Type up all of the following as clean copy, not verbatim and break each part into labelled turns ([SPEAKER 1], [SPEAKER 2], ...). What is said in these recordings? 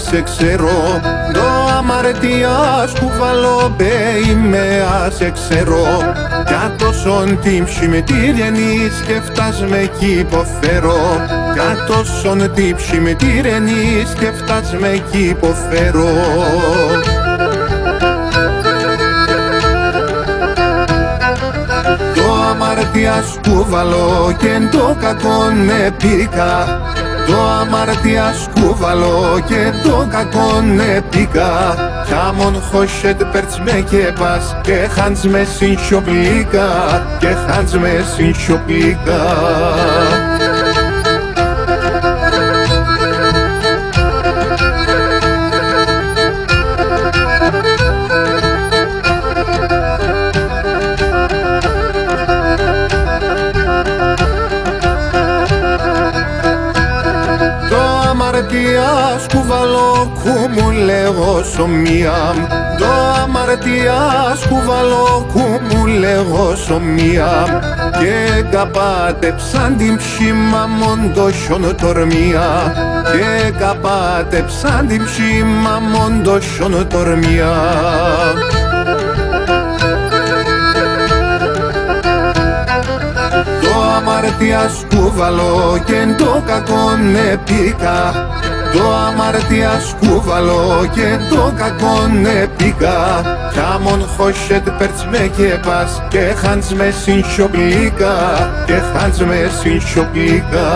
[SPEAKER 1] σε ξέρω, το αμαρτίας κουβαλώ με σε ξέρω. Κι τόσον την ψημετήρενης και φτάσμε κι υποφέρω. Κι τόσον την ψημετήρενης και φτάσμε κι υποφέρω. Το αμαρτίας κουβαλώ και το κακόν επίκα. Το αμαρτίας κουβαλώ και το κακόν επίκα. Κι άμον χώσετε πέρτς με και πας και χάντς με συνσιοπλίκα. Και χάντς με συνσιοπλίκα. αμαρτίας κουβαλώ κου μου λέγω σωμία. Το αμαρτίας κουβαλώ κου μου λέγω σωμία. Και καπάτεψαν την ψήμα μοντοσιον τορμία. Και καπάτεψαν την ψήμα μοντοσιον τορμία. Το αμαρτίας κουβαλώ και το κακόν επίκα. Το αμαρτίας κουβαλώ και το κακόν επίκα. Κι άμον χώσετε πέρτς με και πας και χάντς με συνσιοπλίκα. Και χάντς με συνσιοπλίκα.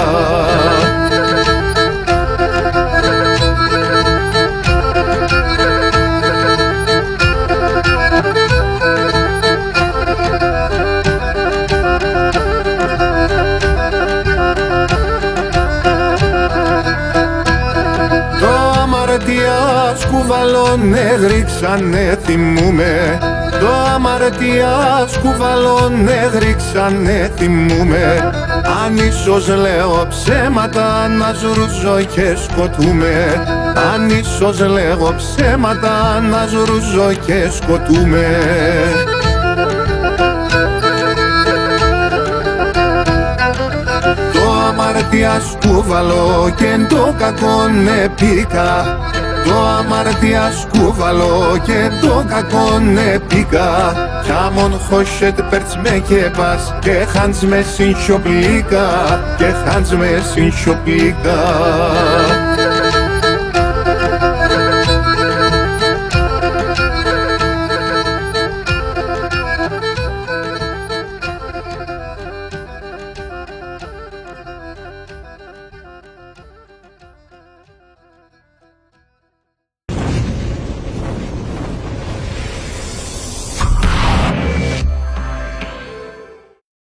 [SPEAKER 1] αμαρτίας κουβαλώ γρίξανε θυμούμε. Το αμαρτίας κουβαλώ γρίξανε θυμούμε. Αν ίσως λέω ψέματα να ζουρουζώ και σκοτούμε. Αν ίσως λέω ψέματα να ζουρουζώ και σκοτούμε. Το αμαρτίας κουβαλώ και το κακόν επίκα. Το αμαρτίας κουβαλώ και το κακόν επίκα. Κι άμον χώσετε πέρτς με και πας και χάντς με συνσιοπλίκα. Και χάντς με συνσιοπλίκα.